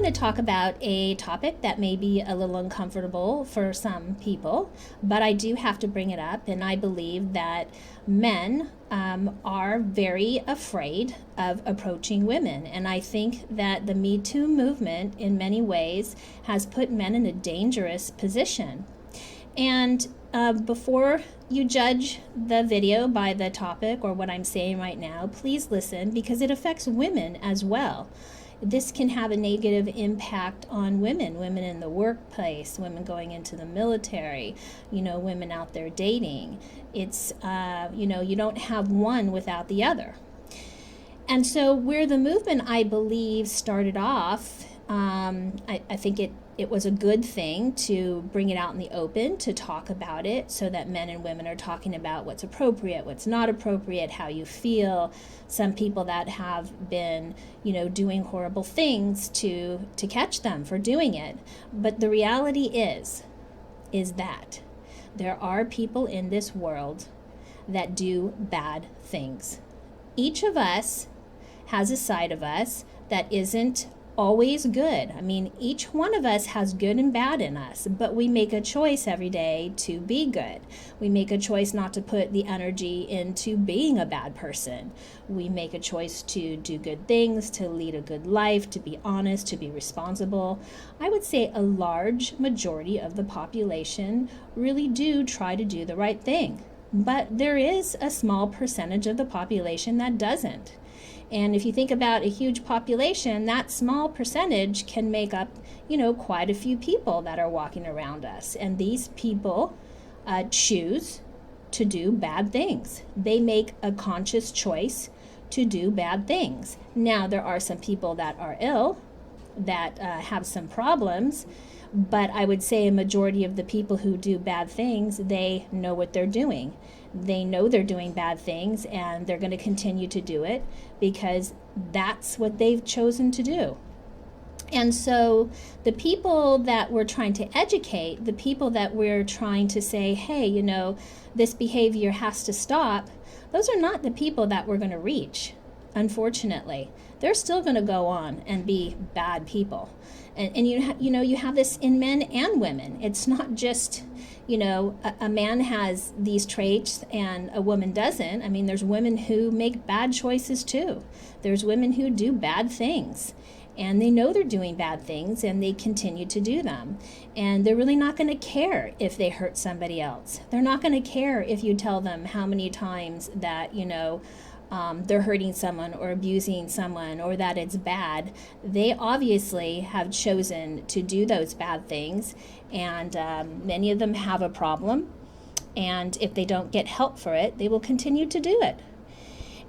to talk about a topic that may be a little uncomfortable for some people, but I do have to bring it up, and I believe that men are very afraid of approaching women. And I think that the MeToo movement, in many ways, has put men in a dangerous position. And before you judge the video by the topic or what I'm saying right now, please listen, because it affects women as well. This can have a negative impact on women in the workplace, women going into the military, women out there dating. It's, you don't have one without the other. And so where the movement, I believe, started off, I think it was a good thing to bring it out in the open, to talk about it, so that men and women are talking about what's appropriate, what's not appropriate, how you feel. Some people that have been, doing horrible things to catch them for doing it. But the reality is that there are people in this world that do bad things. Each of us has a side of us that isn't always good. I mean, each one of us has good and bad in us, but we make a choice every day to be good. We make a choice not to put the energy into being a bad person. We make a choice to do good things, to lead a good life, to be honest, to be responsible. I would say a large majority of the population really do try to do the right thing, but there is a small percentage of the population that doesn't. And if you think about a huge population, that small percentage can make up, quite a few people that are walking around us. And these people choose to do bad things. They make a conscious choice to do bad things. Now, there are some people that are ill, that have some problems, but I would say a majority of the people who do bad things, they know what they're doing. They know they're doing bad things, and they're going to continue to do it because that's what they've chosen to do. And so the people that we're trying to educate, the people that we're trying to say, hey, this behavior has to stop, those are not the people that we're going to reach, unfortunately. They're still going to go on and be bad people. And you have this in men and women. It's not just, a man has these traits and a woman doesn't. I mean, there's women who make bad choices too. There's women who do bad things, and they know they're doing bad things, and they continue to do them. And they're really not going to care if they hurt somebody else. They're not going to care if you tell them how many times that, they're hurting someone or abusing someone, or that it's bad. They obviously have chosen to do those bad things, and many of them have a problem, and if they don't get help for it, they will continue to do it.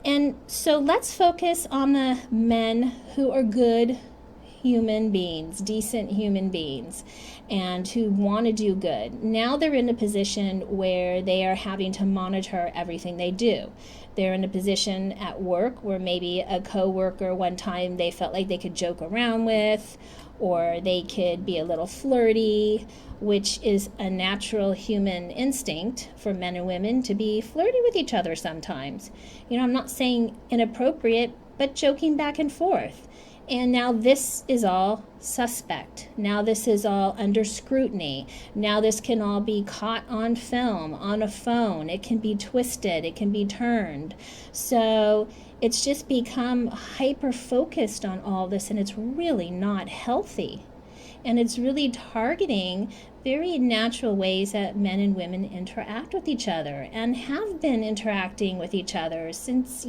And so let's focus on the men who are good human beings, decent human beings, and who want to do good. Now they're in a position where they are having to monitor everything they do. They're in a position at work where maybe a coworker one time they felt like they could joke around with, or they could be a little flirty, which is a natural human instinct for men and women to be flirty with each other sometimes. I'm not saying inappropriate, but joking back and forth. And now this is all suspect. Now this is all under scrutiny. Now this can all be caught on film, on a phone. It can be twisted. It can be turned. So it's just become hyper-focused on all this, and it's really not healthy. And it's really targeting very natural ways that men and women interact with each other, and have been interacting with each other since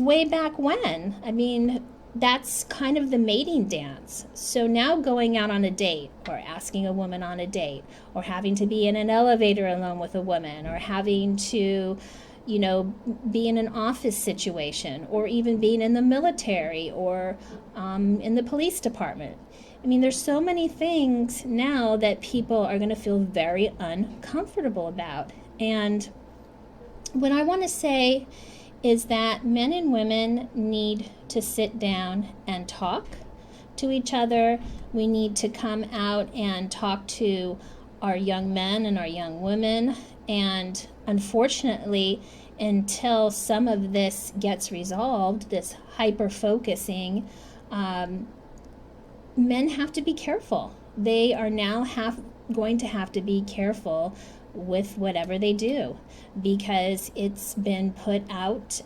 way back when. I mean, that's kind of the mating dance. So now going out on a date, or asking a woman on a date, or having to be in an elevator alone with a woman, or having to, be in an office situation, or even being in the military, or in the police department. I mean, there's so many things now that people are going to feel very uncomfortable about. And what I want to say is that men and women need to sit down and talk to each other. We need to come out and talk to our young men and our young women. And unfortunately, until some of this gets resolved, this hyper-focusing, men have to be careful. They are now going to have to be careful with whatever they do, because it's been put out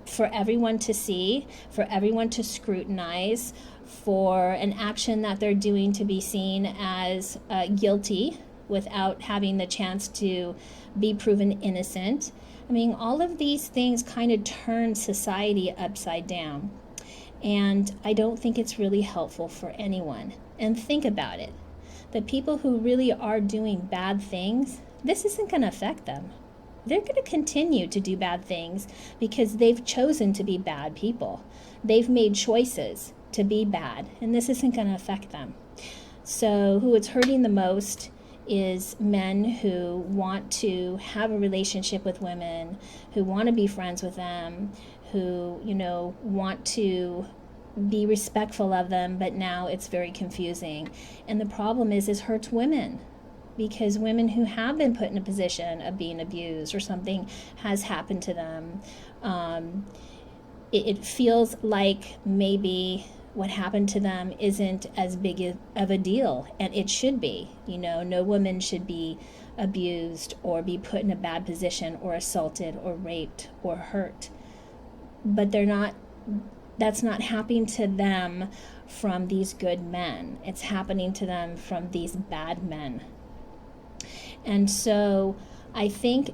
for everyone to see, for everyone to scrutinize, for an action that they're doing to be seen as guilty without having the chance to be proven innocent. I mean, all of these things kind of turn society upside down. And I don't think it's really helpful for anyone. And think about it. The people who really are doing bad things, this isn't going to affect them. They're going to continue to do bad things because they've chosen to be bad people. They've made choices to be bad, and this isn't going to affect them. So who it's hurting the most is men who want to have a relationship with women, who want to be friends with them, who, want to be respectful of them, but now it's very confusing. And the problem is, it hurts women, because women who have been put in a position of being abused or something has happened to them, it feels like maybe what happened to them isn't as big of a deal, and it should be. No woman should be abused or be put in a bad position or assaulted or raped or hurt. But that's not happening to them from these good men. It's happening to them from these bad men. And so I think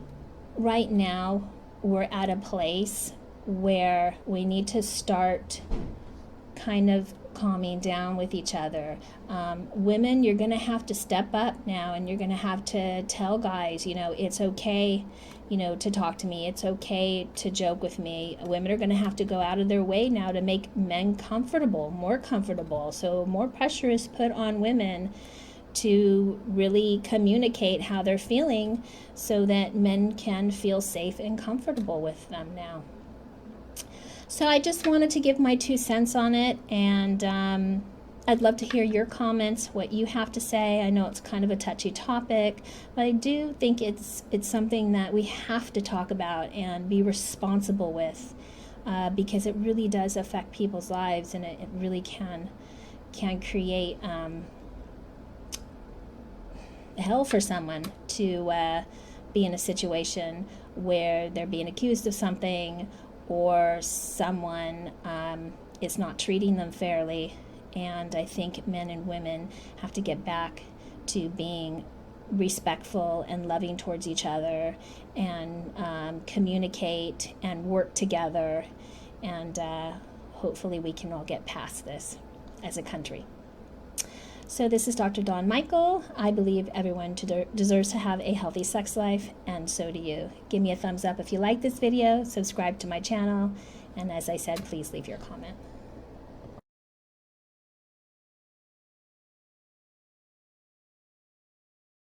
right now we're at a place where we need to start kind of calming down with each other. Women, you're going to have to step up now, and you're going to have to tell guys, it's okay, to talk to me. It's okay to joke with me. Women are going to have to go out of their way now to make men comfortable, more comfortable. So more pressure is put on women to really communicate how they're feeling so that men can feel safe and comfortable with them now. So I just wanted to give my 2 cents on it, and I'd love to hear your comments, what you have to say. I know it's kind of a touchy topic, but I do think it's something that we have to talk about and be responsible with, because it really does affect people's lives, and it really can create hell for someone to be in a situation where they're being accused of something, or someone is not treating them fairly. And I think men and women have to get back to being respectful and loving towards each other, and communicate and work together, and hopefully we can all get past this as a country. So this is Dr. Dawn Michael. I believe everyone deserves to have a healthy sex life, and so do you. Give me a thumbs up if you like this video, subscribe to my channel, and as I said, please leave your comment.